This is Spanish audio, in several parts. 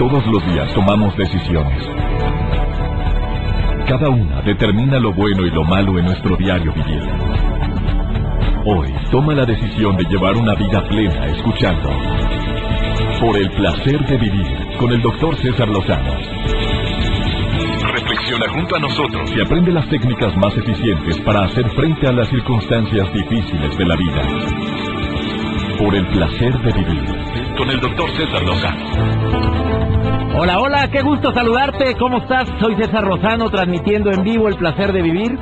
Todos los días tomamos decisiones. Cada una determina lo bueno y lo malo en nuestro diario vivir. Hoy toma la decisión de llevar una vida plena escuchando Por el placer de vivir con el Dr. César Lozano. Reflexiona junto a nosotros y aprende las técnicas más eficientes para hacer frente a las circunstancias difíciles de la vida. Por el placer de vivir con el Dr. César Lozano. Hola, hola, qué gusto saludarte. ¿Cómo estás? Soy César Lozano, transmitiendo en vivo El Placer de Vivir.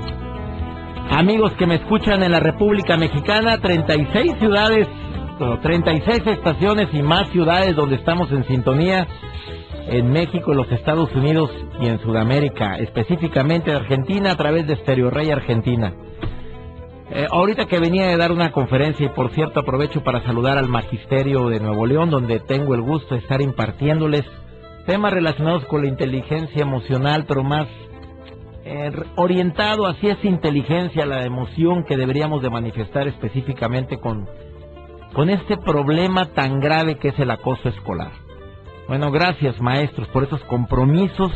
Amigos que me escuchan en la República Mexicana, 36 ciudades, 36 estaciones y más ciudades donde estamos en sintonía. En México, en los Estados Unidos y en Sudamérica, específicamente en Argentina, a través de Stereo Rey Argentina. Ahorita que venía de dar una conferencia, y por cierto aprovecho para saludar al Magisterio de Nuevo León, donde tengo el gusto de estar impartiéndoles temas relacionados con la inteligencia emocional, pero más orientado hacia esa inteligencia, la emoción que deberíamos de manifestar específicamente con este problema tan grave que es el acoso escolar. Bueno, gracias maestros por esos compromisos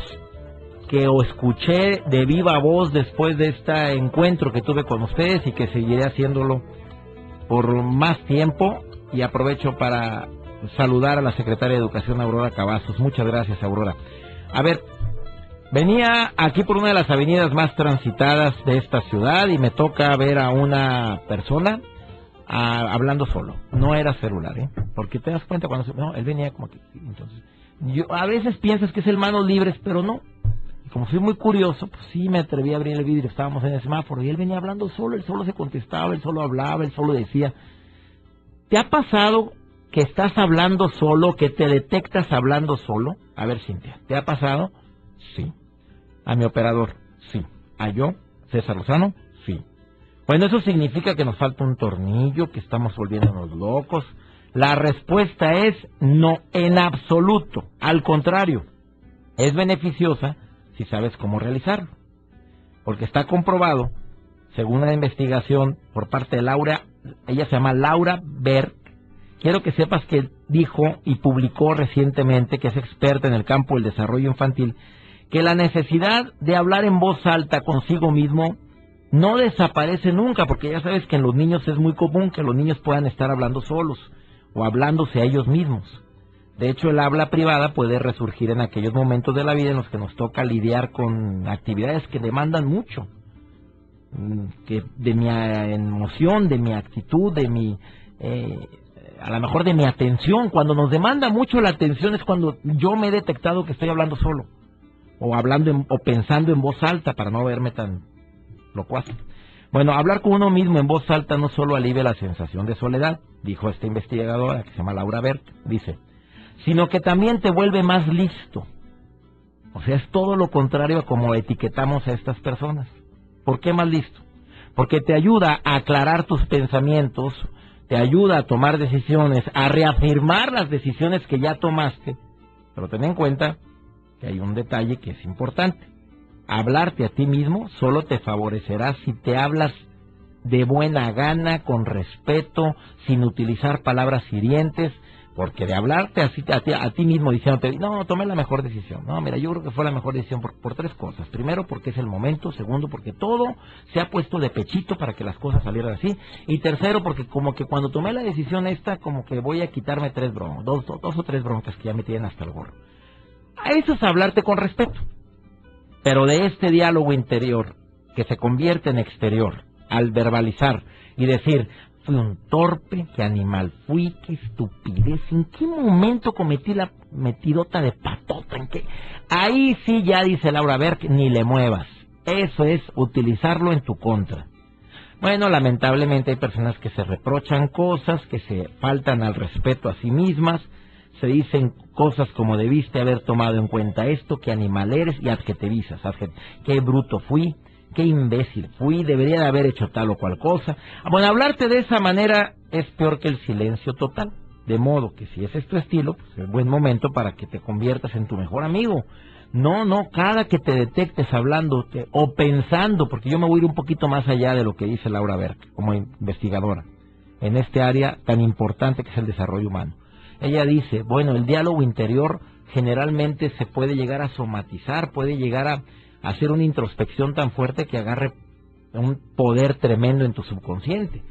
que escuché de viva voz después de este encuentro que tuve con ustedes y que seguiré haciéndolo por más tiempo. Y aprovecho para saludar a la secretaria de Educación, Aurora Cavazos. Muchas gracias, Aurora. A ver, venía aquí por una de las avenidas más transitadas de esta ciudad y me toca ver a una persona hablando solo. No era celular, porque te das cuenta cuando... No, él venía como aquí. Entonces, yo a veces piensas que es el manos libres, pero no. Y como soy muy curioso, pues sí me atreví a abrir el vidrio. Estábamos en el semáforo y él venía hablando solo. Él solo se contestaba, él solo hablaba, él solo decía. ¿Te ha pasado que estás hablando solo, que te detectas hablando solo? A ver, Cintia, ¿te ha pasado? Sí. A mi operador, sí. A yo, César Lozano, sí. Bueno, eso significa que nos falta un tornillo, que estamos volviéndonos locos. La respuesta es no, en absoluto. Al contrario, es beneficiosa si sabes cómo realizarlo. Porque está comprobado, según una investigación por parte de Laura, ella se llama Laura Berg. Quiero que sepas que dijo y publicó recientemente, que es experta en el campo del desarrollo infantil, que la necesidad de hablar en voz alta consigo mismo no desaparece nunca, porque ya sabes que en los niños es muy común que los niños puedan estar hablando solos o hablándose a ellos mismos. De hecho, el habla privada puede resurgir en aquellos momentos de la vida en los que nos toca lidiar con actividades que demandan mucho, que de mi emoción, de mi actitud, de mi a lo mejor de mi atención. Cuando nos demanda mucho la atención es cuando yo me he detectado que estoy hablando solo o hablando o pensando en voz alta para no verme tan locuaz. Bueno, hablar con uno mismo en voz alta no solo alivia la sensación de soledad, dijo esta investigadora que se llama Laura Berg, dice, sino que también te vuelve más listo. O sea, es todo lo contrario a como etiquetamos a estas personas. ¿Por qué más listo? Porque te ayuda a aclarar tus pensamientos, te ayuda a tomar decisiones, a reafirmar las decisiones que ya tomaste. Pero ten en cuenta que hay un detalle que es importante. Hablarte a ti mismo solo te favorecerá si te hablas de buena gana, con respeto, sin utilizar palabras hirientes, porque de hablarte así a ti mismo diciéndote, no, tomé la mejor decisión. No, mira, yo creo que fue la mejor decisión por tres cosas. Primero, porque es el momento. Segundo, porque todo se ha puesto de pechito para que las cosas salieran así. Y tercero, porque como que cuando tomé la decisión esta, como que voy a quitarme dos o tres broncas que ya me tienen hasta el gorro. Eso es hablarte con respeto. Pero de este diálogo interior, que se convierte en exterior, al verbalizar y decir, fui un torpe, qué animal fui, qué estupidez, ¿en qué momento cometí la metidota de patota? ¿En qué? Ahí sí ya dice Laura Berg, ni le muevas. Eso es utilizarlo en tu contra. Bueno, lamentablemente hay personas que se reprochan cosas, que se faltan al respeto a sí mismas, se dicen cosas como debiste haber tomado en cuenta esto, qué animal eres, y adjetivizas, qué bruto fui, qué imbécil fui, debería de haber hecho tal o cual cosa. Bueno, hablarte de esa manera es peor que el silencio total, de modo que si ese es tu estilo, pues es buen momento para que te conviertas en tu mejor amigo. No, cada que te detectes hablándote o pensando, porque yo me voy a ir un poquito más allá de lo que dice Laura Berg como investigadora en este área tan importante que es el desarrollo humano. Ella dice, bueno, el diálogo interior generalmente se puede llegar a somatizar, puede llegar a hacer una introspección tan fuerte que agarre un poder tremendo en tu subconsciente.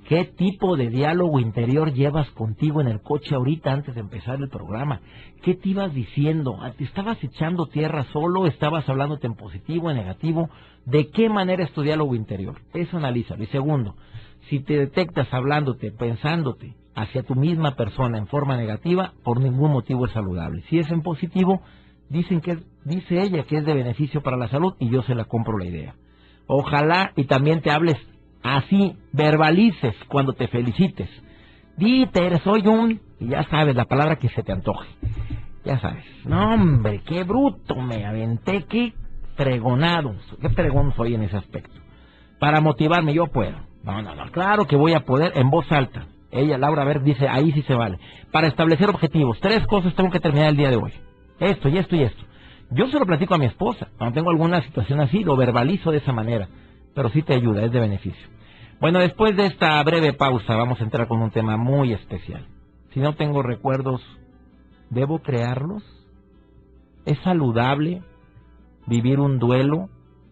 ¿Qué tipo de diálogo interior llevas contigo en el coche ahorita antes de empezar el programa? ¿Qué te ibas diciendo? ¿Te estabas echando tierra solo? ¿Estabas hablándote en positivo, en negativo? ¿De qué manera es tu diálogo interior? Eso analízalo. Y segundo, si te detectas hablándote, pensándote hacia tu misma persona en forma negativa, por ningún motivo es saludable. Si es en positivo, dice ella que es de beneficio para la salud y yo se la compro la idea. Ojalá y también te hables así, verbalices cuando te felicites. Dite, soy un... Y ya sabes, la palabra que se te antoje. Ya sabes. No, hombre, qué bruto me aventé, qué fregonado. Qué fregón soy en ese aspecto. Para motivarme, yo puedo. No, claro que voy a poder en voz alta. Ella, Laura, a ver, dice, ahí sí se vale. Para establecer objetivos, 3 cosas tengo que terminar el día de hoy. Esto y esto y esto. Yo se lo platico a mi esposa. Cuando tengo alguna situación así, lo verbalizo de esa manera. Pero sí te ayuda, es de beneficio. Bueno, después de esta breve pausa vamos a entrar con un tema muy especial. Si no tengo recuerdos, ¿debo crearlos? ¿Es saludable vivir un duelo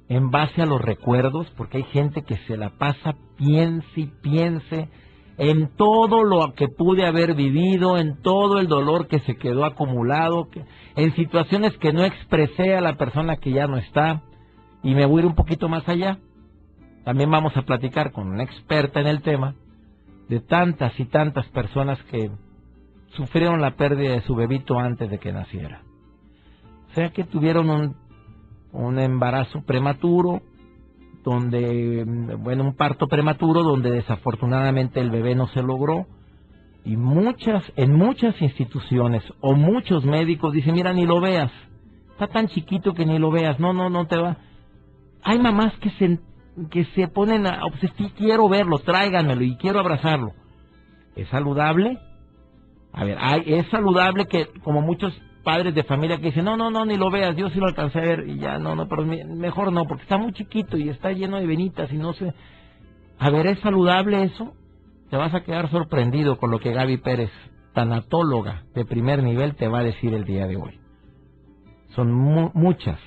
en base a los recuerdos? Porque hay gente que se la pasa piense y piense en todo lo que pude haber vivido, en todo el dolor que se quedó acumulado, en situaciones que no expresé a la persona que ya no está. Y me voy a ir un poquito más allá. También vamos a platicar con una experta en el tema de tantas y tantas personas que sufrieron la pérdida de su bebito antes de que naciera. O sea que tuvieron un embarazo prematuro, un parto prematuro donde desafortunadamente el bebé no se logró. Y en muchas instituciones o muchos médicos dicen, mira, ni lo veas, está tan chiquito que ni lo veas, no te va. Hay mamás que se ponen a obsesión, quiero verlo, tráiganmelo y quiero abrazarlo. ¿Es saludable? A ver, es saludable que, como muchos padres de familia que dicen, no, ni lo veas, yo sí lo alcancé a ver, y ya, pero mejor no, porque está muy chiquito y está lleno de venitas y no sé. A ver, ¿es saludable eso? Te vas a quedar sorprendido con lo que Gaby Pérez, tanatóloga de primer nivel, te va a decir el día de hoy. Son muchas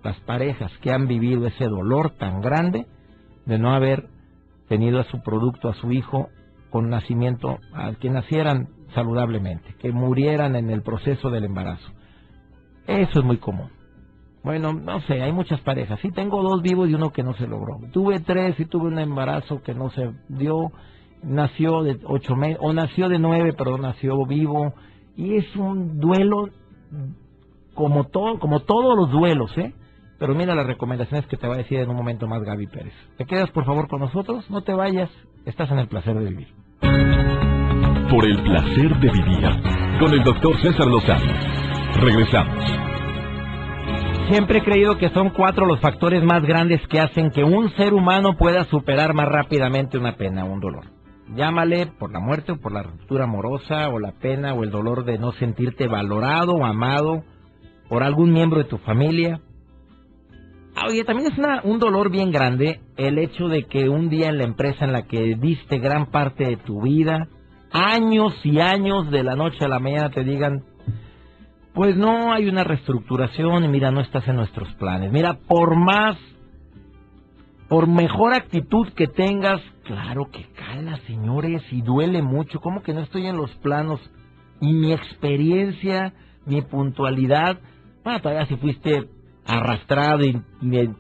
las parejas que han vivido ese dolor tan grande de no haber tenido a su producto, a su hijo, con nacimiento, al que nacieran saludablemente, que murieran en el proceso del embarazo. Eso es muy común. Bueno, no sé, hay muchas parejas. Sí, tengo 2 vivos y uno que no se logró. Tuve 3 y tuve un embarazo que no se dio, nació de 8 meses, o nació de 9, pero nació vivo. Y es un duelo como todos los duelos, ¿eh? Pero mira las recomendaciones que te va a decir en un momento más Gaby Pérez. ¿Te quedas por favor con nosotros? No te vayas, estás en el placer de vivir. Por el placer de vivir, con el doctor César Lozano. Regresamos. Siempre he creído que son 4 los factores más grandes que hacen que un ser humano pueda superar más rápidamente una pena o un dolor. Llámale por la muerte o por la ruptura amorosa, o la pena o el dolor de no sentirte valorado o amado por algún miembro de tu familia. Oye, también es un dolor bien grande el hecho de que un día en la empresa en la que diste gran parte de tu vida, años y años, de la noche a la mañana te digan, pues no, hay una reestructuración y mira, no estás en nuestros planes. Mira, por mejor actitud que tengas, claro que cala, señores, y duele mucho. ¿Cómo que no estoy en los planos? Y mi experiencia, mi puntualidad, bueno, todavía si fuiste arrastrado y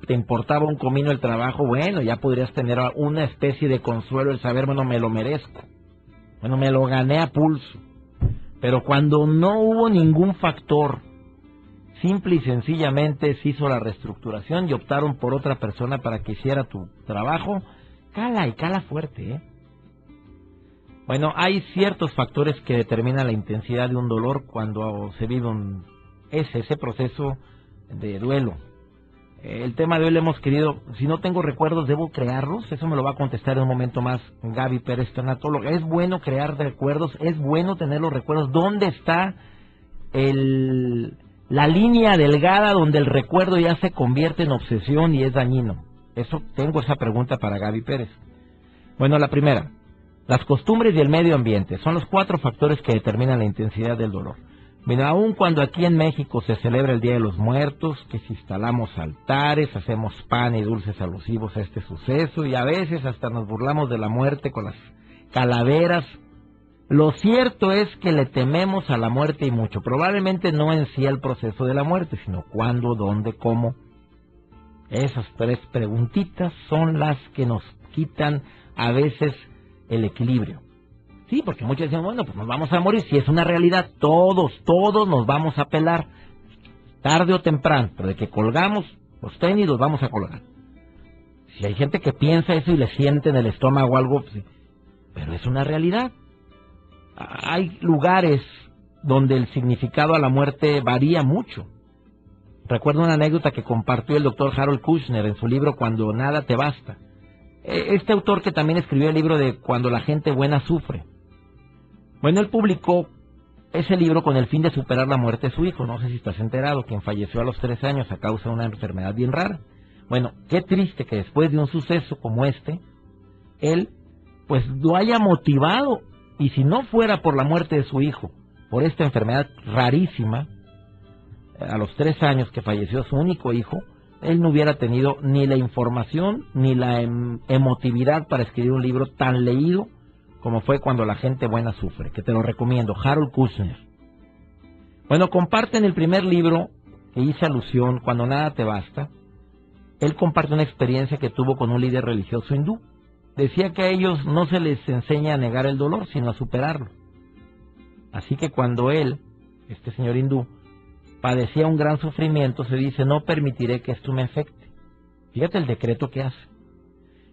te importaba un comino el trabajo, bueno, ya podrías tener una especie de consuelo el saber, bueno, me lo merezco, bueno, me lo gané a pulso. Pero cuando no hubo ningún factor, simple y sencillamente se hizo la reestructuración y optaron por otra persona para que hiciera tu trabajo, cala, y cala fuerte, ¿eh? Bueno, hay ciertos factores que determinan la intensidad de un dolor cuando se vive ese proceso de duelo. El tema de hoy le hemos querido, si no tengo recuerdos, ¿debo crearlos? Eso me lo va a contestar en un momento más Gaby Pérez, tanatóloga. ¿Es bueno crear recuerdos? ¿Es bueno tener los recuerdos? ¿Dónde está la línea delgada donde el recuerdo ya se convierte en obsesión y es dañino? Tengo esa pregunta para Gaby Pérez. Bueno, la primera, las costumbres y el medio ambiente son los 4 factores que determinan la intensidad del dolor. Mira, aun cuando aquí en México se celebra el Día de los Muertos, que si instalamos altares, hacemos pan y dulces alusivos a este suceso, y a veces hasta nos burlamos de la muerte con las calaveras, lo cierto es que le tememos a la muerte y mucho. Probablemente no en sí el proceso de la muerte, sino cuándo, dónde, cómo. Esas 3 preguntitas son las que nos quitan a veces el equilibrio. Sí, porque muchos dicen, bueno, pues nos vamos a morir. Si es una realidad, todos nos vamos a pelar, tarde o temprano, pero de que colgamos los tenis los vamos a colgar. Si hay gente que piensa eso y le siente en el estómago algo, pues, pero es una realidad. Hay lugares donde el significado a la muerte varía mucho. Recuerdo una anécdota que compartió el doctor Harold Kushner en su libro Cuando nada te basta. Este autor que también escribió el libro de Cuando la gente buena sufre. Bueno, él publicó ese libro con el fin de superar la muerte de su hijo. No sé si estás enterado, quien falleció a los 3 años a causa de una enfermedad bien rara. Bueno, qué triste que después de un suceso como este, él pues lo haya motivado. Y si no fuera por la muerte de su hijo, por esta enfermedad rarísima, a los 3 años que falleció su único hijo, él no hubiera tenido ni la información ni la emotividad para escribir un libro tan leído como fue Cuando la gente buena sufre, que te lo recomiendo, Harold Kushner. Bueno, comparte en el primer libro que hice alusión, Cuando nada te basta, él comparte una experiencia que tuvo con un líder religioso hindú. Decía que a ellos no se les enseña a negar el dolor, sino a superarlo. Así que cuando él, este señor hindú, padecía un gran sufrimiento, se dice, no permitiré que esto me afecte. Fíjate el decreto que hace.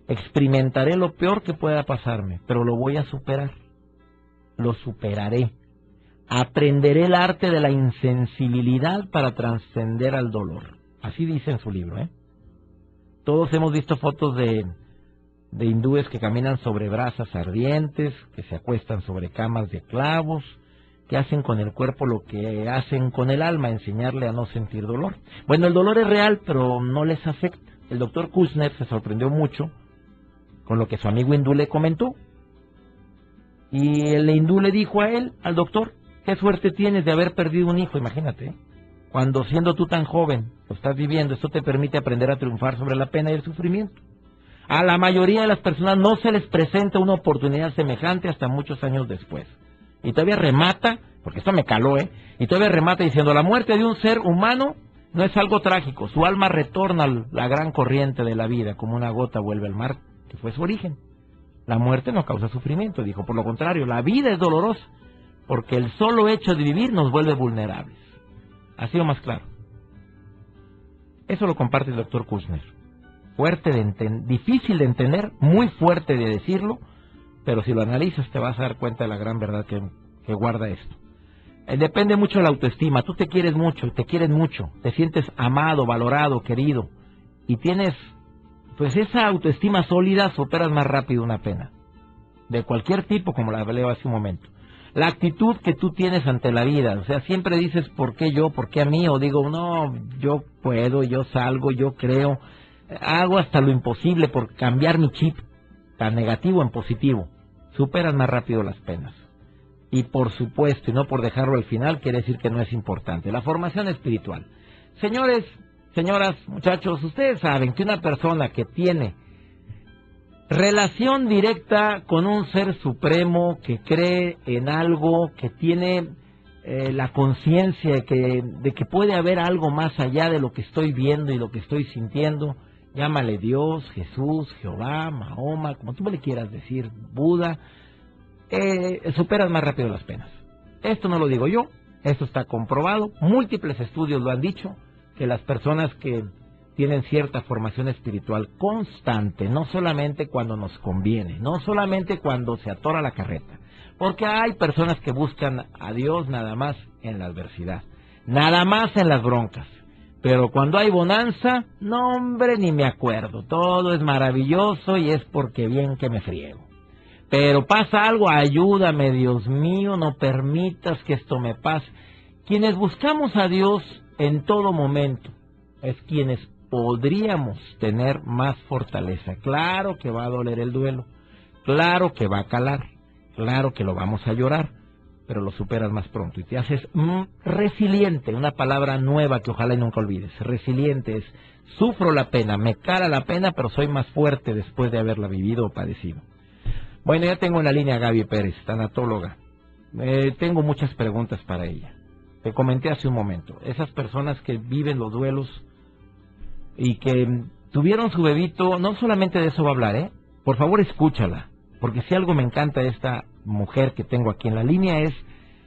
Experimentaré lo peor que pueda pasarme, pero lo voy a superar. Lo superaré. Aprenderé el arte de la insensibilidad para trascender al dolor. Así dice en su libro, ¿eh? Todos hemos visto fotos de hindúes que caminan sobre brasas ardientes, que se acuestan sobre camas de clavos, que hacen con el cuerpo lo que hacen con el alma, enseñarle a no sentir dolor. Bueno, el dolor es real, pero no les afecta. El doctor Kushner se sorprendió mucho con lo que su amigo hindú le comentó. Y el hindú le dijo a él, al doctor, qué suerte tienes de haber perdido un hijo, imagínate, ¿eh? Cuando siendo tú tan joven lo estás viviendo, esto te permite aprender a triunfar sobre la pena y el sufrimiento. A la mayoría de las personas no se les presenta una oportunidad semejante hasta muchos años después. Y todavía remata, porque esto me caló, y todavía remata diciendo, la muerte de un ser humano no es algo trágico, su alma retorna a la gran corriente de la vida, como una gota vuelve al mar, que fue su origen. La muerte no causa sufrimiento, dijo, por lo contrario, la vida es dolorosa, porque el solo hecho de vivir nos vuelve vulnerables. Ha sido más claro. Eso lo comparte el doctor Kushner. Fuerte difícil de entender, muy fuerte de decirlo, pero si lo analizas te vas a dar cuenta de la gran verdad que guarda esto. Depende mucho de la autoestima. Tú te quieres mucho, te quieres mucho, te sientes amado, valorado, querido, y tienes pues esa autoestima sólida, superas más rápido una pena, de cualquier tipo, como la leo hace un momento. La actitud que tú tienes ante la vida, o sea, siempre dices, ¿por qué yo? ¿Por qué a mí? O digo, no, yo puedo, yo salgo, yo creo, hago hasta lo imposible por cambiar mi chip, tan negativo en positivo. Superas más rápido las penas. Y por supuesto, y no por dejarlo al final, quiere decir que no es importante. La formación espiritual. Señores, señoras, muchachos, ustedes saben que una persona que tiene relación directa con un ser supremo, que cree en algo, que tiene la conciencia de que puede haber algo más allá de lo que estoy viendo y lo que estoy sintiendo, llámale Dios, Jesús, Jehová, Mahoma, como tú le quieras decir, Buda, superas más rápido las penas. Esto no lo digo yo, esto está comprobado, múltiples estudios lo han dicho, que las personas que tienen cierta formación espiritual constante, no solamente cuando nos conviene, no solamente cuando se atora la carreta, porque hay personas que buscan a Dios nada más en la adversidad, nada más en las broncas, pero cuando hay bonanza, no hombre, ni me acuerdo, todo es maravilloso y es porque bien que me friego. Pero pasa algo, ayúdame Dios mío, no permitas que esto me pase. Quienes buscamos a Dios en todo momento es quienes podríamos tener más fortaleza. Claro que va a doler el duelo, claro que va a calar, claro que lo vamos a llorar, pero lo superas más pronto y te haces resiliente, una palabra nueva que ojalá y nunca olvides. Resiliente es, sufro la pena, me cala la pena, pero soy más fuerte después de haberla vivido o padecido. Bueno, ya tengo en la línea a Gaby Pérez, tanatóloga. Tengo muchas preguntas para ella. Te comenté hace un momento, esas personas que viven los duelos y que tuvieron su bebito, no solamente de eso va a hablar, por favor escúchala, porque si algo me encanta de esta mujer que tengo aquí en la línea es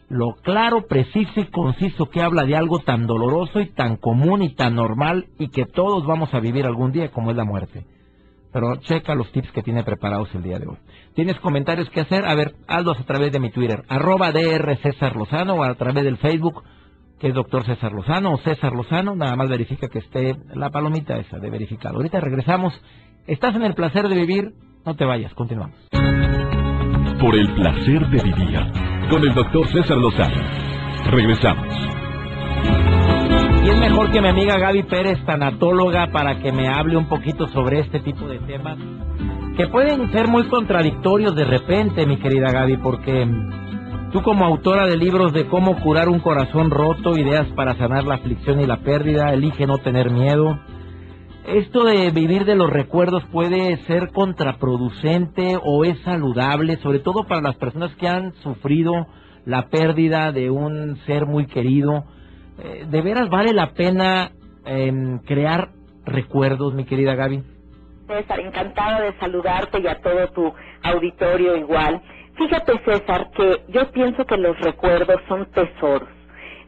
lo claro, preciso y conciso que habla de algo tan doloroso y tan común y tan normal y que todos vamos a vivir algún día, como es la muerte. Pero checa los tips que tiene preparados el día de hoy. ¿Tienes comentarios que hacer? A ver, hazlos a través de mi Twitter, @Dr. César Lozano, o a través del Facebook, que es Dr. César Lozano o César Lozano. Nada más verifica que esté la palomita esa de verificado. Ahorita regresamos. Estás en el placer de vivir. No te vayas, continuamos. Por el placer de vivir, con el Dr. César Lozano. Regresamos. Y es mejor que mi amiga Gaby Pérez, tanatóloga, para que me hable un poquito sobre este tipo de temas que pueden ser muy contradictorios de repente, mi querida Gaby, porque tú, como autora de libros de cómo curar un corazón roto, ideas para sanar la aflicción y la pérdida, elige no tener miedo. ¿Esto de vivir de los recuerdos puede ser contraproducente o es saludable, sobre todo para las personas que han sufrido la pérdida de un ser muy querido? ¿De veras vale la pena crear recuerdos, mi querida Gaby? César, encantada de saludarte y a todo tu auditorio igual. Fíjate, César, que yo pienso que los recuerdos son tesoros.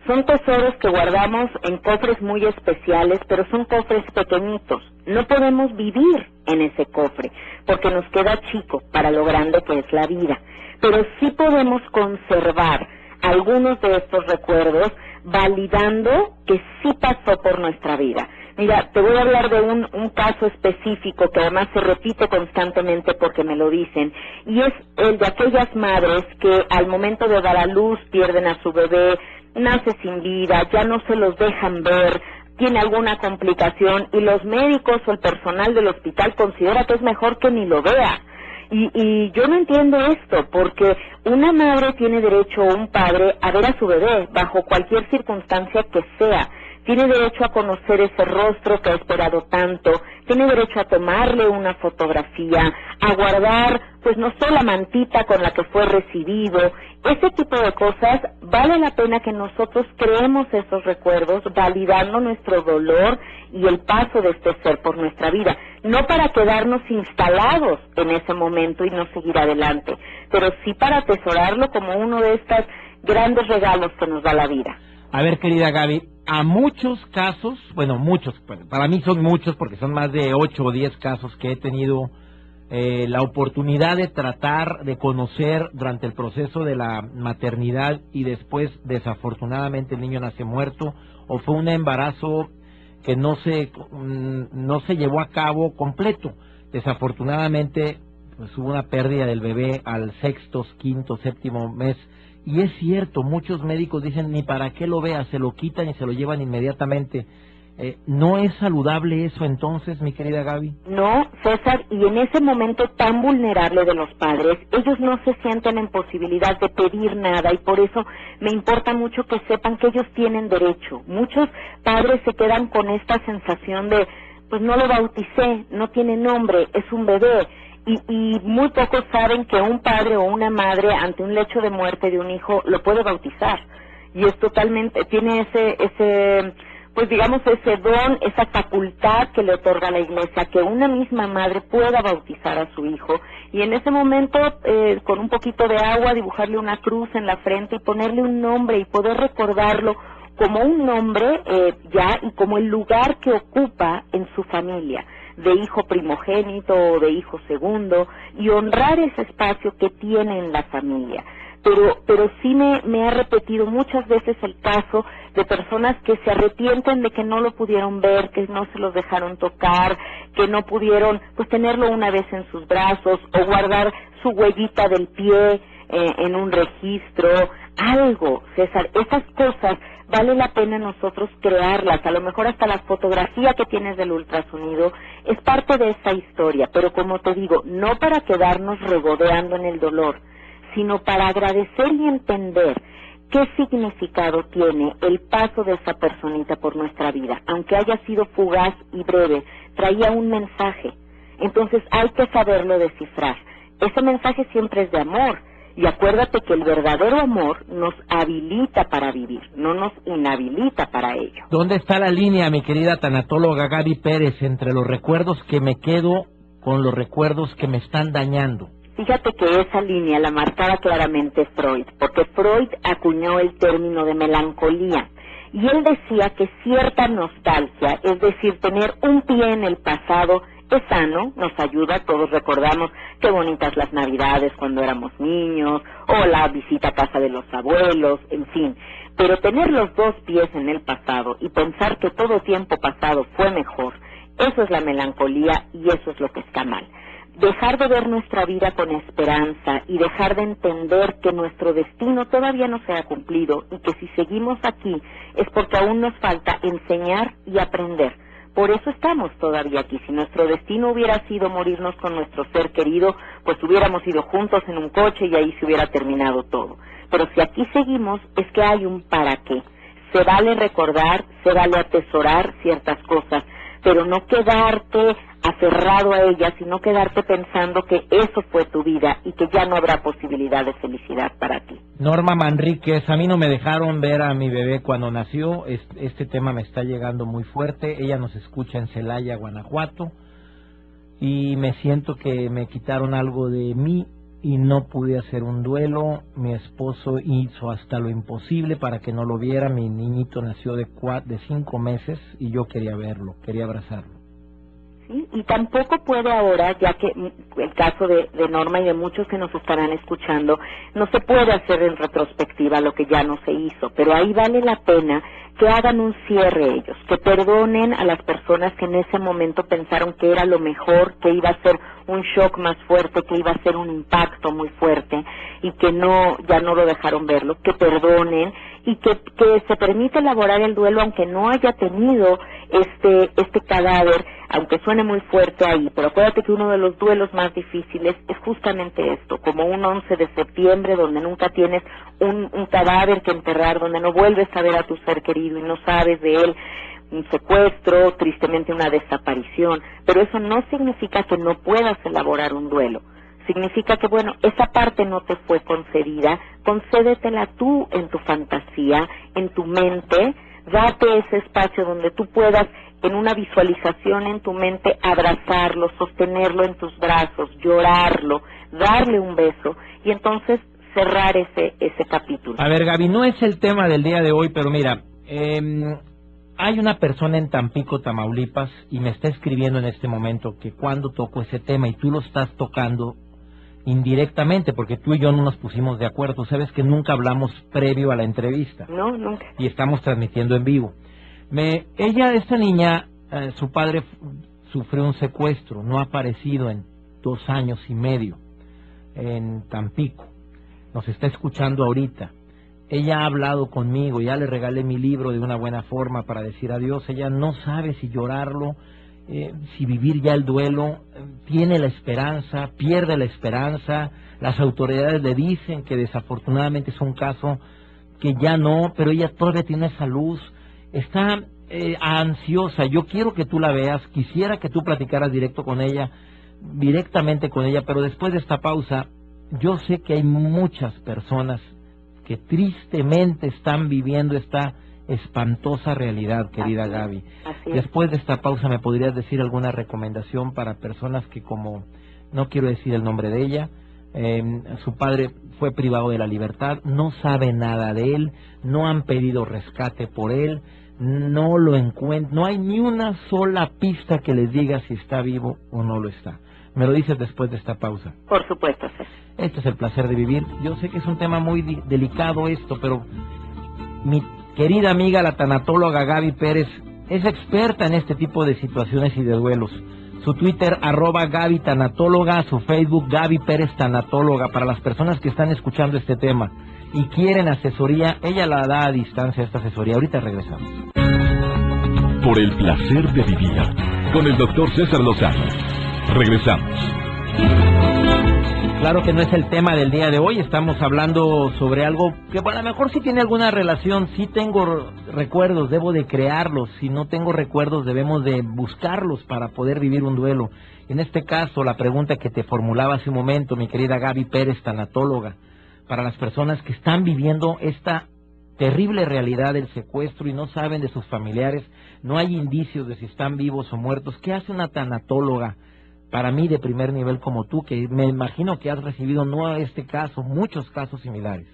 Son tesoros que guardamos en cofres muy especiales, pero son cofres pequeñitos. No podemos vivir en ese cofre, porque nos queda chico para lo grande que es la vida. Pero sí podemos conservar algunos de estos recuerdos, validando que sí pasó por nuestra vida. Mira, te voy a hablar de un caso específico que además se repite constantemente porque me lo dicen, y es el de aquellas madres que al momento de dar a luz pierden a su bebé, nace sin vida, ya no se los dejan ver, tiene alguna complicación y los médicos o el personal del hospital considera que es mejor que ni lo vea. Y yo no entiendo esto, porque una madre tiene derecho, o un padre, a ver a su bebé, bajo cualquier circunstancia que sea. Tiene derecho a conocer ese rostro que ha esperado tanto, tiene derecho a tomarle una fotografía, a guardar, pues no sé, la mantita con la que fue recibido. Ese tipo de cosas, vale la pena que nosotros creemos esos recuerdos, validando nuestro dolor y el paso de este ser por nuestra vida. No para quedarnos instalados en ese momento y no seguir adelante, pero sí para atesorarlo como uno de estos grandes regalos que nos da la vida. A ver, querida Gaby, a muchos casos, para mí son muchos porque son más de 8 o 10 casos que he tenido la oportunidad de tratar, de conocer durante el proceso de la maternidad, y después desafortunadamente el niño nace muerto o fue un embarazo que no se llevó a cabo completo. Desafortunadamente pues hubo una pérdida del bebé al 6º, 5º, 7º mes. Y es cierto, muchos médicos dicen, ni para qué lo vea, se lo quitan y se lo llevan inmediatamente. ¿No es saludable eso entonces, mi querida Gaby? No, César, y en ese momento tan vulnerable de los padres, ellos no se sienten en posibilidad de pedir nada, y por eso me importa mucho que sepan que ellos tienen derecho. Muchos padres se quedan con esta sensación de, pues no lo bauticé, no tiene nombre, es un bebé. Y muy pocos saben que un padre o una madre ante un lecho de muerte de un hijo lo puede bautizar, y es totalmente, tiene ese pues digamos ese don, esa facultad que le otorga la Iglesia, que una misma madre pueda bautizar a su hijo, y en ese momento con un poquito de agua dibujarle una cruz en la frente y ponerle un nombre y poder recordarlo como un nombre ya, y como el lugar que ocupa en su familia, de hijo primogénito o de hijo segundo, y honrar ese espacio que tiene en la familia. Pero sí me ha repetido muchas veces el caso de personas que se arrepienten de que no lo pudieron ver, que no se los dejaron tocar, que no pudieron pues tenerlo una vez en sus brazos, o guardar su huellita del pie en un registro, algo, César. Esas cosas vale la pena nosotros crearlas. A lo mejor hasta la fotografía que tienes del ultrasonido es parte de esa historia, pero como te digo, no para quedarnos regodeando en el dolor, sino para agradecer y entender qué significado tiene el paso de esa personita por nuestra vida. Aunque haya sido fugaz y breve, traía un mensaje. Entonces hay que saberlo descifrar. Ese mensaje siempre es de amor. Y acuérdate que el verdadero amor nos habilita para vivir, no nos inhabilita para ello. ¿Dónde está la línea, mi querida tanatóloga Gaby Pérez, entre los recuerdos que me quedo con los recuerdos que me están dañando? Fíjate que esa línea la marcaba claramente Freud, porque Freud acuñó el término de melancolía. Y él decía que cierta nostalgia, es decir, tener un pie en el pasado, es sano, nos ayuda, todos recordamos qué bonitas las Navidades cuando éramos niños, o la visita a casa de los abuelos, en fin. Pero tener los dos pies en el pasado y pensar que todo tiempo pasado fue mejor, eso es la melancolía y eso es lo que está mal. Dejar de ver nuestra vida con esperanza y dejar de entender que nuestro destino todavía no se ha cumplido y que si seguimos aquí es porque aún nos falta enseñar y aprender. Por eso estamos todavía aquí. Si nuestro destino hubiera sido morirnos con nuestro ser querido, pues hubiéramos ido juntos en un coche y ahí se hubiera terminado todo. Pero si aquí seguimos, es que hay un para qué. Se vale recordar, se vale atesorar ciertas cosas, pero no quedarte aferrado a ellas, sino quedarte pensando que eso fue tu vida y que ya no habrá posibilidad de felicidad para ti. Norma Manríquez, a mí no me dejaron ver a mi bebé cuando nació. Este tema me está llegando muy fuerte. Ella nos escucha en Celaya, Guanajuato, y me siento que me quitaron algo de mí y no pude hacer un duelo. Mi esposo hizo hasta lo imposible para que no lo viera. Mi niñito nació de 5 meses y yo quería verlo, quería abrazarlo. ¿Sí? Y tampoco puede ahora, ya que el caso de Norma y de muchos que nos estarán escuchando, no se puede hacer en retrospectiva lo que ya no se hizo, pero ahí vale la pena que hagan un cierre ellos, que perdonen a las personas que en ese momento pensaron que era lo mejor, que iba a ser un shock más fuerte, que iba a ser un impacto muy fuerte y que ya no lo dejaron verlo, que perdonen y que se permite elaborar el duelo aunque no haya tenido este cadáver, aunque suene muy fuerte ahí, pero acuérdate que uno de los duelos más difíciles es justamente esto, como un 11 de septiembre donde nunca tienes un cadáver que enterrar, donde no vuelves a ver a tu ser querido y no sabes de él, un secuestro, tristemente una desaparición, pero eso no significa que no puedas elaborar un duelo. Significa que, bueno, esa parte no te fue concedida, concédetela tú en tu fantasía, en tu mente, date ese espacio donde tú puedas, en una visualización en tu mente, abrazarlo, sostenerlo en tus brazos, llorarlo, darle un beso y entonces cerrar ese capítulo. A ver, Gaby, no es el tema del día de hoy, pero mira, hay una persona en Tampico, Tamaulipas, y me está escribiendo en este momento que cuando toco ese tema y tú lo estás tocando indirectamente, porque tú y yo no nos pusimos de acuerdo. Sabes que nunca hablamos previo a la entrevista. No, nunca. Y estamos transmitiendo en vivo. Esta niña, su padre sufrió un secuestro, no ha aparecido en 2 años y medio en Tampico. Nos está escuchando ahorita. Ella ha hablado conmigo, ya le regalé mi libro de una buena forma para decir adiós. Ella no sabe si llorarlo, si vivir ya el duelo, tiene la esperanza, pierde la esperanza. Las autoridades le dicen que desafortunadamente es un caso que ya no, pero ella todavía tiene esa luz, está ansiosa. Yo quiero que tú la veas, quisiera que tú platicaras directamente con ella, pero después de esta pausa, yo sé que hay muchas personas que tristemente están viviendo esta espantosa realidad, querida Gaby. Así es. Después de esta pausa, ¿me podrías decir alguna recomendación para personas que, como no quiero decir el nombre de ella, su padre fue privado de la libertad, no sabe nada de él, no han pedido rescate por él, no lo encuentran, no hay ni una sola pista que les diga si está vivo o no lo está? Me lo dices después de esta pausa. Por supuesto, César. Este es el placer de vivir. Yo sé que es un tema muy delicado esto, pero mi querida amiga, la tanatóloga Gaby Pérez, es experta en este tipo de situaciones y de duelos. Su Twitter, @Gaby Tanatóloga, su Facebook, Gaby Pérez Tanatóloga. Para las personas que están escuchando este tema y quieren asesoría, ella la da a distancia, esta asesoría. Ahorita regresamos. Por el placer de vivir, con el doctor César Lozano. Regresamos. Claro que no es el tema del día de hoy, estamos hablando sobre algo que bueno, a lo mejor sí tiene alguna relación, sí tengo recuerdos, debo de crearlos, si no tengo recuerdos debemos de buscarlos para poder vivir un duelo. En este caso, la pregunta que te formulaba hace un momento, mi querida Gaby Pérez, tanatóloga, para las personas que están viviendo esta terrible realidad del secuestro y no saben de sus familiares, no hay indicios de si están vivos o muertos, ¿qué hace una tanatóloga? Para mí de primer nivel como tú, que me imagino que has recibido no este caso, muchos casos similares.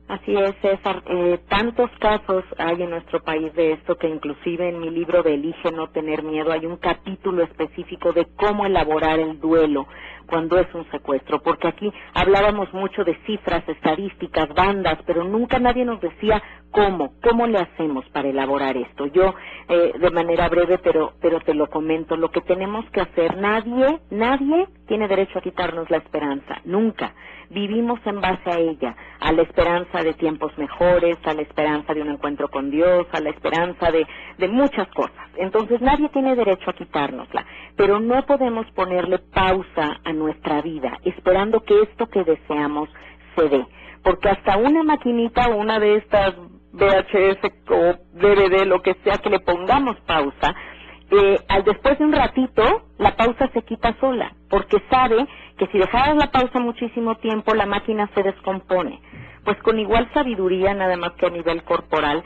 Así es, César. Tantos casos hay en nuestro país de esto que inclusive en mi libro de Elige no tener miedo hay un capítulo específico de cómo elaborar el duelo cuando es un secuestro, porque aquí hablábamos mucho de cifras, estadísticas, bandas, pero nunca nadie nos decía cómo le hacemos para elaborar esto. Yo, de manera breve, pero te lo comento, lo que tenemos que hacer, nadie tiene derecho a quitarnos la esperanza, nunca. Vivimos en base a ella, a la esperanza de tiempos mejores, a la esperanza de un encuentro con Dios, a la esperanza de muchas cosas. Entonces nadie tiene derecho a quitárnosla, pero no podemos ponerle pausa a nuestra vida, esperando que esto que deseamos se dé. Porque hasta una maquinita o una de estas VHS o DVD, lo que sea que le pongamos pausa, después de un ratito, la pausa se quita sola, porque sabe que si dejaras la pausa muchísimo tiempo, la máquina se descompone. Pues con igual sabiduría, nada más que a nivel corporal,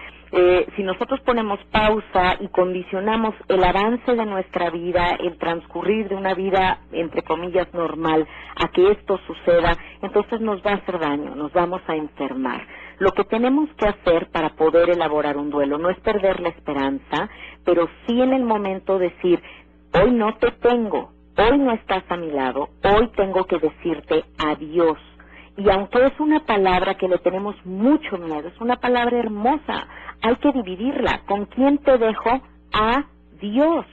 si nosotros ponemos pausa y condicionamos el avance de nuestra vida, el transcurrir de una vida, entre comillas, normal, a que esto suceda, entonces nos va a hacer daño, nos vamos a enfermar. Lo que tenemos que hacer para poder elaborar un duelo no es perder la esperanza, pero sí en el momento decir, hoy no te tengo, hoy no estás a mi lado, hoy tengo que decirte adiós. Y aunque es una palabra que le tenemos mucho miedo, es una palabra hermosa, hay que dividirla. ¿Con quién te dejo? A Dios.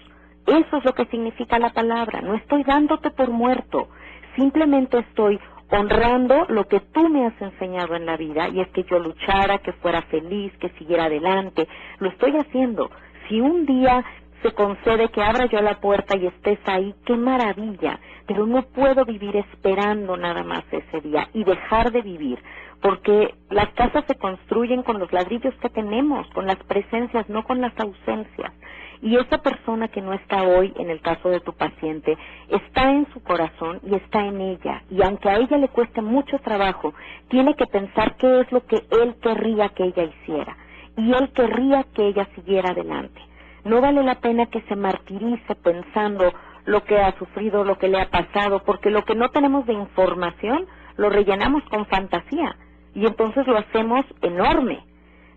Eso es lo que significa la palabra. No estoy dándote por muerto, simplemente estoy honrando lo que tú me has enseñado en la vida, y es que yo luchara, que fuera feliz, que siguiera adelante. Lo estoy haciendo. Si un día se concede que abra yo la puerta y estés ahí, qué maravilla, pero no puedo vivir esperando nada más ese día y dejar de vivir, porque las casas se construyen con los ladrillos que tenemos, con las presencias, no con las ausencias. Y esa persona que no está hoy, en el caso de tu paciente, está en su corazón y está en ella. Y aunque a ella le cueste mucho trabajo, tiene que pensar qué es lo que él querría que ella hiciera. Y él querría que ella siguiera adelante. No vale la pena que se martirice pensando lo que ha sufrido, lo que le ha pasado, porque lo que no tenemos de información lo rellenamos con fantasía. Y entonces lo hacemos enorme.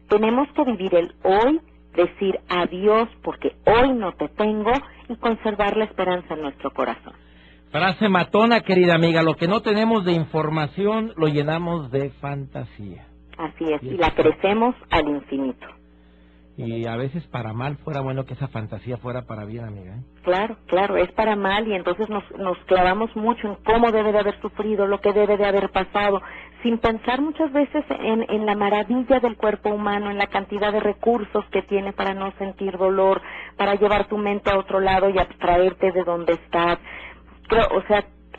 Tenemos que vivir el hoy, decir adiós porque hoy no te tengo y conservar la esperanza en nuestro corazón. Frase matona, querida amiga, lo que no tenemos de información lo llenamos de fantasía. Así es, y la crecemos al infinito. Y a veces para mal fuera bueno que esa fantasía fuera para bien, amiga. Claro, es para mal, y entonces nos clavamos mucho en cómo debe de haber sufrido, lo que debe de haber pasado, sin pensar muchas veces en la maravilla del cuerpo humano, en la cantidad de recursos que tiene para no sentir dolor, para llevar tu mente a otro lado y abstraerte de donde estás.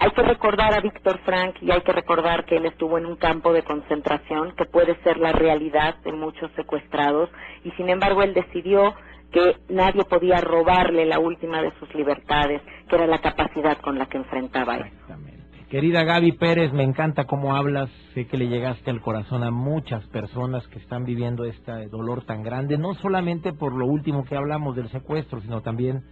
Hay que recordar a Víctor Frank, y hay que recordar que él estuvo en un campo de concentración, que puede ser la realidad de muchos secuestrados, y sin embargo él decidió que nadie podía robarle la última de sus libertades, que era la capacidad con la que enfrentaba eso. Exactamente. Querida Gaby Pérez, me encanta cómo hablas, sé que le llegaste al corazón a muchas personas que están viviendo este dolor tan grande, no solamente por lo último que hablamos del secuestro, sino también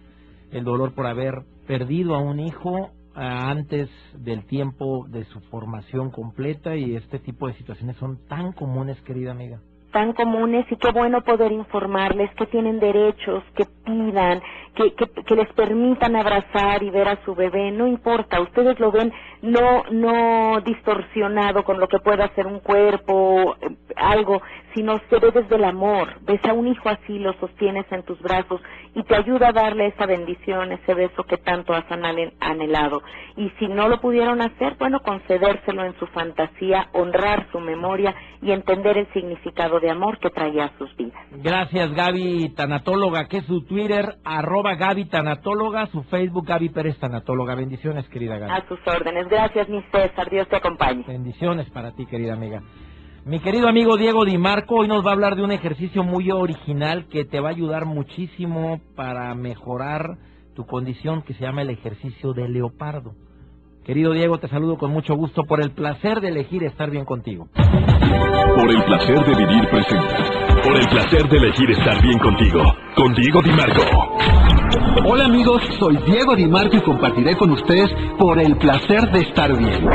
el dolor por haber perdido a un hijo antes del tiempo de su formación completa, y este tipo de situaciones son tan comunes, querida amiga. Tan comunes, y qué bueno poder informarles que tienen derechos, que pidan, que les permitan abrazar y ver a su bebé, no importa, ustedes lo ven no distorsionado con lo que pueda ser un cuerpo, algo, sino se ve desde el amor. Ves a un hijo así, lo sostienes en tus brazos y te ayuda a darle esa bendición, ese beso que tanto has anhelado. Y si no lo pudieron hacer, bueno, concedérselo en su fantasía, honrar su memoria y entender el significado de amor que traía a sus vidas. Gracias, Gaby, tanatóloga, que es su Twitter, @Gaby Tanatóloga, su Facebook Gaby Pérez Tanatóloga. Bendiciones, querida Gaby. A sus órdenes. Gracias, mi César. Dios te acompañe. Bendiciones para ti, querida amiga. Mi querido amigo Diego Di Marco hoy nos va a hablar de un ejercicio muy original que te va a ayudar muchísimo para mejorar tu condición, que se llama el ejercicio de leopardo. Querido Diego, te saludo con mucho gusto por el placer de elegir estar bien contigo. Por el placer de vivir presenta. Por el placer de elegir estar bien contigo. Con Diego Di Marco. Hola amigos, soy Diego Di Marco y compartiré con ustedes por el placer de estar bien.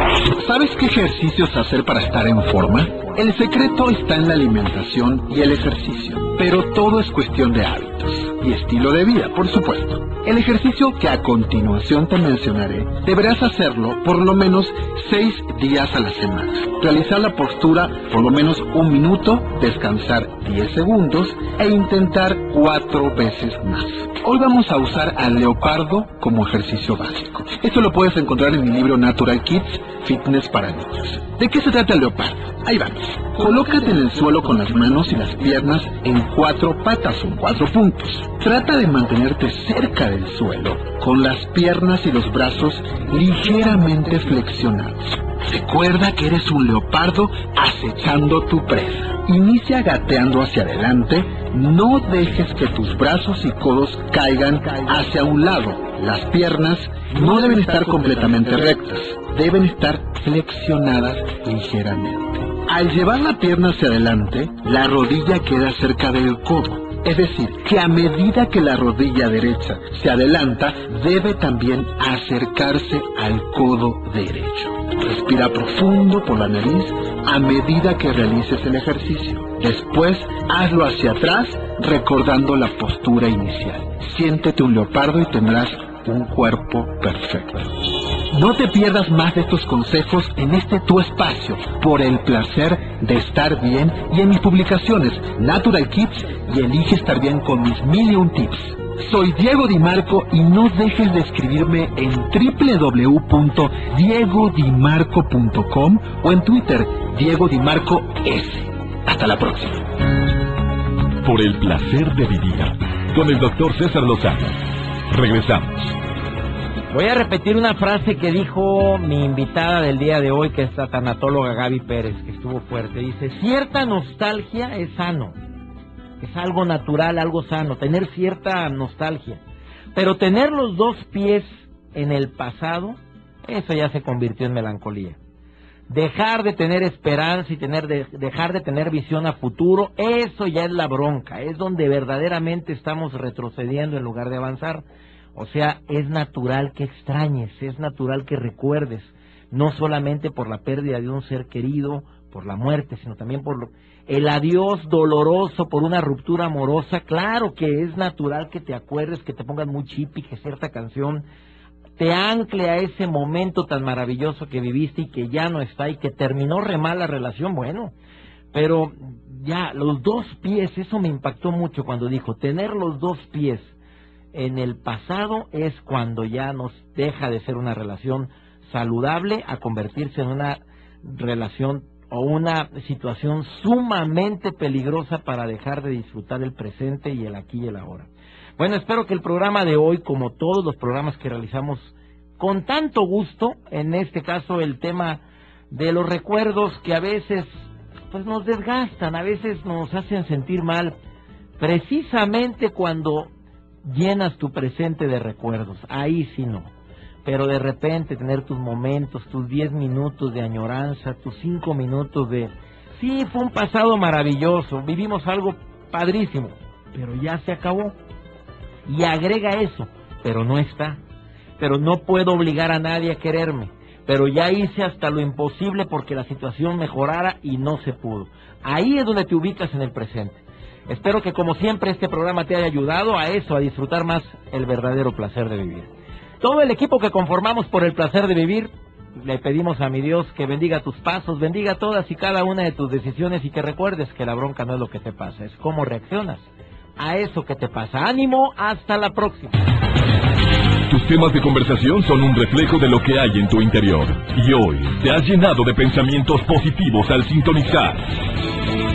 ¿Sabes qué ejercicios hacer para estar en forma? El secreto está en la alimentación y el ejercicio, pero todo es cuestión de hábitos y estilo de vida, por supuesto. El ejercicio que a continuación te mencionaré, deberás hacerlo por lo menos 6 días a la semana. Realizar la postura por lo menos 1 minuto, descansar 10 segundos e intentar 4 veces más. Hoy vamos a usar al leopardo como ejercicio básico. Esto lo puedes encontrar en mi libro Natural Kids, Fitness para Niños. ¿De qué se trata el leopardo? Ahí vamos. Colócate en el suelo con las manos y las piernas en 4 patas o 4 puntos. Trata de mantenerte cerca del suelo, con las piernas y los brazos ligeramente flexionados. Recuerda que eres un leopardo acechando tu presa. Inicia gateando hacia adelante, no dejes que tus brazos y codos caigan hacia un lado. Las piernas no deben estar completamente rectas, deben estar flexionadas ligeramente. Al llevar la pierna hacia adelante, la rodilla queda cerca del codo. Es decir, que a medida que la rodilla derecha se adelanta, debe también acercarse al codo derecho. Respira profundo por la nariz a medida que realices el ejercicio. Después, hazlo hacia atrás, recordando la postura inicial. Siéntete un leopardo y tendrás un cuerpo perfecto. No te pierdas más de estos consejos en este tu espacio, por el placer de estar bien, y en mis publicaciones Natural Kids y Elige Estar Bien con mis 1001 tips. Soy Diego Di Marco y no dejes de escribirme en www.diegodimarco.com o en Twitter Diego Di Marco S. Hasta la próxima. Por el placer de vivir. Con el Dr. César Lozano. Regresamos. Voy a repetir una frase que dijo mi invitada del día de hoy, que es la tanatóloga Gaby Pérez, que estuvo fuerte. Dice, cierta nostalgia es sano. Es algo natural, algo sano, tener cierta nostalgia. Pero tener los 2 pies en el pasado, eso ya se convirtió en melancolía. Dejar de tener esperanza y dejar de tener visión a futuro, eso ya es la bronca. Es donde verdaderamente estamos retrocediendo en lugar de avanzar. O sea, es natural que extrañes, es natural que recuerdes, no solamente por la pérdida de un ser querido, por la muerte, sino también por el adiós doloroso, por una ruptura amorosa. Claro que es natural que te acuerdes, que te pongas muy chippy, que cierta canción te ancle a ese momento tan maravilloso que viviste y que ya no está y que terminó re mal la relación. Bueno, pero ya, los 2 pies, eso me impactó mucho cuando dijo, tener los 2 pies en el pasado es cuando ya nos deja de ser una relación saludable a convertirse en una relación o una situación sumamente peligrosa para dejar de disfrutar el presente y el aquí y el ahora. Bueno, espero que el programa de hoy, como todos los programas que realizamos con tanto gusto, en este caso el tema de los recuerdos que a veces pues nos desgastan, a veces nos hacen sentir mal, precisamente cuando llenas tu presente de recuerdos, ahí sí no, pero de repente tener tus momentos, tus 10 minutos de añoranza, tus 5 minutos de, sí, fue un pasado maravilloso, vivimos algo padrísimo, pero ya se acabó, y agrega eso, pero no está, pero no puedo obligar a nadie a quererme, pero ya hice hasta lo imposible porque la situación mejorara y no se pudo. Ahí es donde te ubicas en el presente. Espero que, como siempre, este programa te haya ayudado a eso, a disfrutar más el verdadero placer de vivir. Todo el equipo que conformamos por el placer de vivir, le pedimos a mi Dios que bendiga tus pasos, bendiga todas y cada una de tus decisiones y que recuerdes que la bronca no es lo que te pasa, es cómo reaccionas a eso que te pasa. ¡Ánimo! ¡Hasta la próxima! Tus temas de conversación son un reflejo de lo que hay en tu interior. Y hoy te has llenado de pensamientos positivos al sintonizar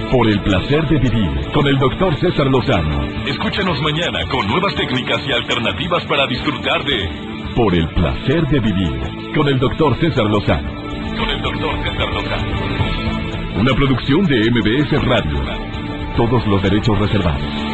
Por el placer de vivir con el Dr. César Lozano. Escúchanos mañana con nuevas técnicas y alternativas para disfrutar de Por el placer de vivir con el Dr. César Lozano. Con el Dr. César Lozano. Una producción de MBS Radio. Todos los derechos reservados.